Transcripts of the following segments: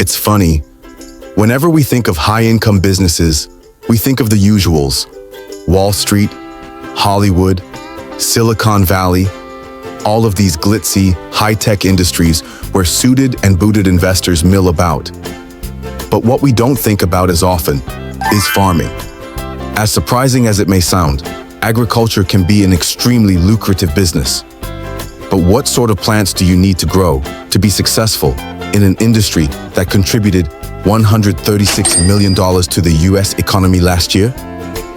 It's funny. Whenever we think of high-income businesses, we think of the usuals: Wall Street, Hollywood, Silicon Valley, all of these glitzy, high-tech industries where suited and booted investors mill about. But what we don't think about as often is farming. As surprising as it may sound, agriculture can be an extremely lucrative business. But what sort of plants do you need to grow to be successful in an industry that contributed $136 million to the US economy last year?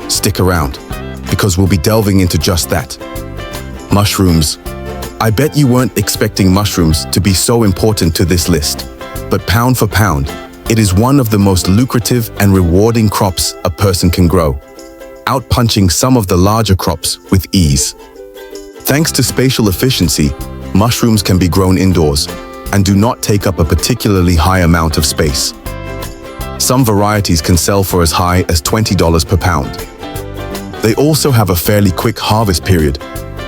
Stick around, because we'll be delving into just that. Mushrooms. I bet you weren't expecting mushrooms to be so important to this list, but pound for pound, it is one of the most lucrative and rewarding crops a person can grow, outpunching some of the larger crops with ease. Thanks to spatial efficiency, mushrooms can be grown indoors and do not take up a particularly high amount of space. Some varieties can sell for as high as $20 per pound. They also have a fairly quick harvest period,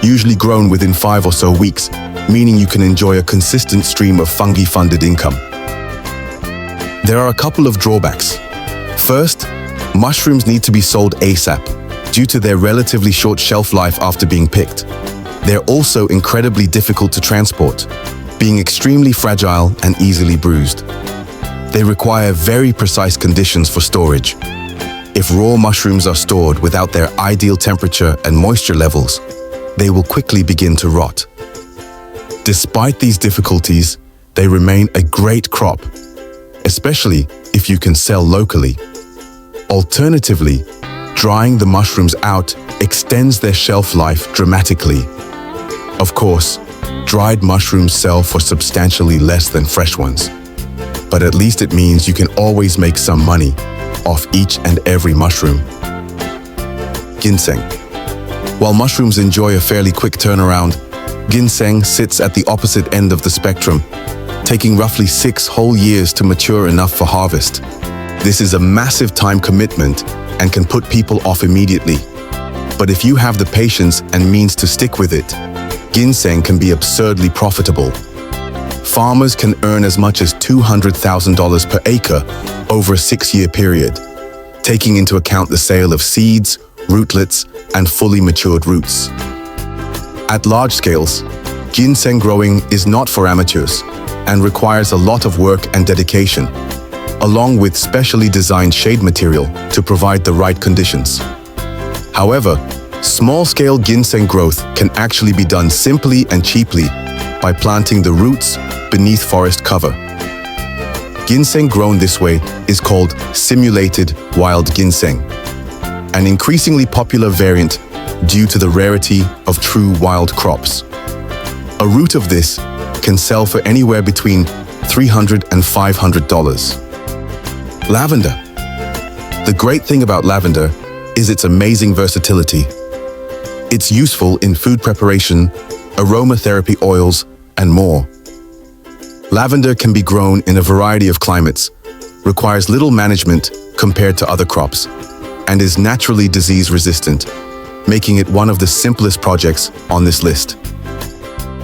usually grown within 5 or so weeks, meaning you can enjoy a consistent stream of fungi-funded income. There are a couple of drawbacks. First, mushrooms need to be sold ASAP due to their relatively short shelf life after being picked. They're also incredibly difficult to transport, being extremely fragile and easily bruised. They require very precise conditions for storage. If raw mushrooms are stored without their ideal temperature and moisture levels, they will quickly begin to rot. Despite these difficulties, they remain a great crop, especially if you can sell locally. Alternatively, drying the mushrooms out extends their shelf life dramatically. Of course, dried mushrooms sell for substantially less than fresh ones, but at least it means you can always make some money off each and every mushroom. Ginseng. While mushrooms enjoy a fairly quick turnaround, ginseng sits at the opposite end of the spectrum, taking roughly 6 whole years to mature enough for harvest. This is a massive time commitment and can put people off immediately. But if you have the patience and means to stick with it, ginseng can be absurdly profitable. Farmers can earn as much as $200,000 per acre over a 6-year period, taking into account the sale of seeds, rootlets, and fully matured roots. At large scales, ginseng growing is not for amateurs and requires a lot of work and dedication, along with specially designed shade material to provide the right conditions. However, small-scale ginseng growth can actually be done simply and cheaply by planting the roots beneath forest cover. Ginseng grown this way is called simulated wild ginseng, an increasingly popular variant due to the rarity of true wild crops. A root of this can sell for anywhere between $300 and $500. Lavender. The great thing about lavender is its amazing versatility. It's useful in food preparation, aromatherapy oils, and more. Lavender can be grown in a variety of climates, requires little management compared to other crops, and is naturally disease-resistant, making it one of the simplest projects on this list.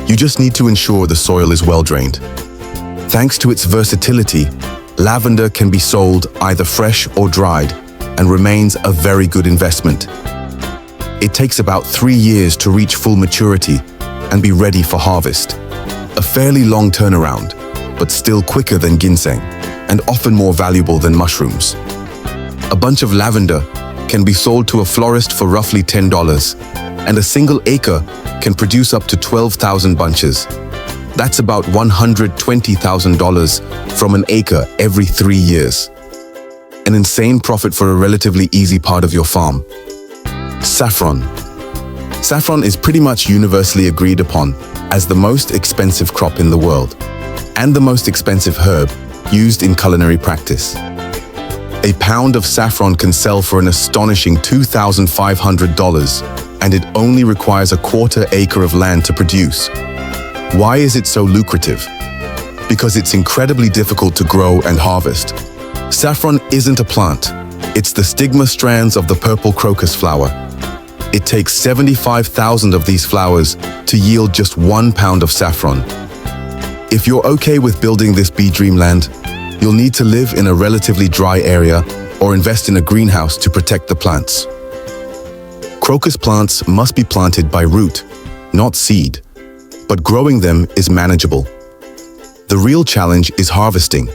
You just need to ensure the soil is well-drained. Thanks to its versatility, lavender can be sold either fresh or dried and remains a very good investment. It takes about 3 years to reach full maturity and be ready for harvest. A fairly long turnaround, but still quicker than ginseng and often more valuable than mushrooms. A bunch of lavender can be sold to a florist for roughly $10, and a single acre can produce up to 12,000 bunches. That's about $120,000 from an acre every 3 years. An insane profit for a relatively easy part of your farm. Saffron. Saffron is pretty much universally agreed upon as the most expensive crop in the world, and the most expensive herb used in culinary practice. A pound of saffron can sell for an astonishing $2,500, and it only requires a 1/4 acre of land to produce. Why is it so lucrative? Because it's incredibly difficult to grow and harvest. Saffron isn't a plant. It's the stigma strands of the purple crocus flower. It takes 75,000 of these flowers to yield just 1 pound of saffron. If you're okay with building this bee dreamland, You'll need to live in a relatively dry area or invest in a greenhouse to protect the plants. Crocus plants must be planted by root, not seed, but growing them is manageable. The real challenge is harvesting.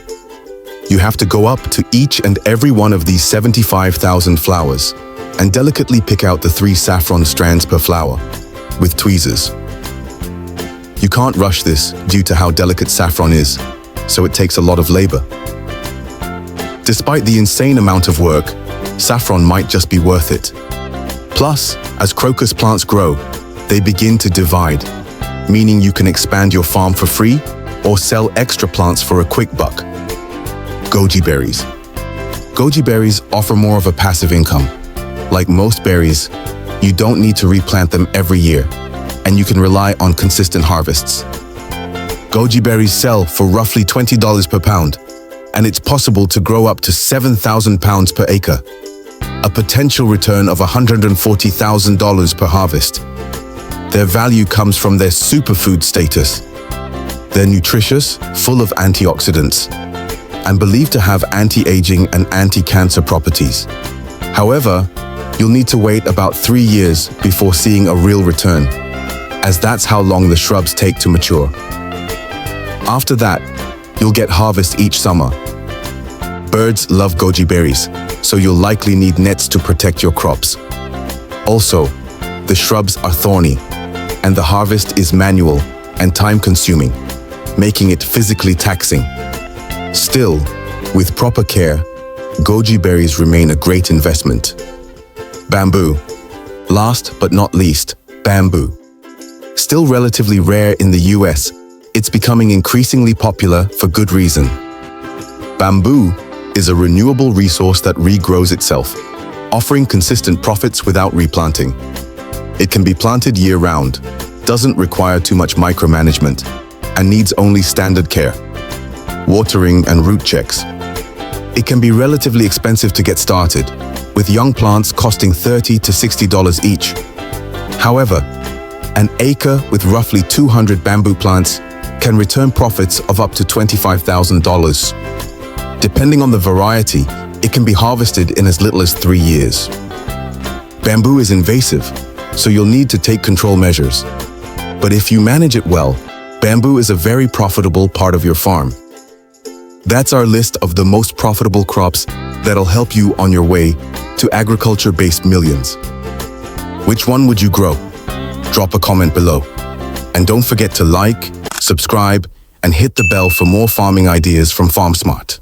You have to go up to each and every one of these 75,000 flowers and delicately pick out the 3 saffron strands per flower with tweezers. You can't rush this due to how delicate saffron is, so it takes a lot of labor. Despite the insane amount of work, saffron might just be worth it. Plus, as crocus plants grow, they begin to divide, meaning you can expand your farm for free or sell extra plants for a quick buck. Goji berries. Goji berries offer more of a passive income. Like most berries, you don't need to replant them every year, and you can rely on consistent harvests. Goji berries sell for roughly $20 per pound, and it's possible to grow up to 7,000 pounds per acre, a potential return of $140,000 per harvest. Their value comes from their superfood status. They're nutritious, full of antioxidants, and believed to have anti-aging and anti-cancer properties. However, you'll need to wait about 3 years before seeing a real return, as that's how long the shrubs take to mature. After that, you'll get harvest each summer. Birds love goji berries, so you'll likely need nets to protect your crops. Also, the shrubs are thorny, and the harvest is manual and time-consuming, making it physically taxing. Still, with proper care, goji berries remain a great investment. Bamboo. Last but not least, bamboo. Still relatively rare in the US, it's becoming increasingly popular for good reason. Bamboo is a renewable resource that regrows itself, offering consistent profits without replanting. It can be planted year-round, doesn't require too much micromanagement, and needs only standard care, watering and root checks. It can be relatively expensive to get started, with young plants costing $30 to $60 each. However, an acre with roughly 200 bamboo plants can return profits of up to $25,000. Depending on the variety, it can be harvested in as little as 3 years. Bamboo is invasive, so you'll need to take control measures. But if you manage it well, bamboo is a very profitable part of your farm. That's our list of the most profitable crops that'll help you on your way to agriculture-based millions. Which one would you grow? Drop a comment below. And don't forget to like, subscribe, and hit the bell for more farming ideas from FarmSmart.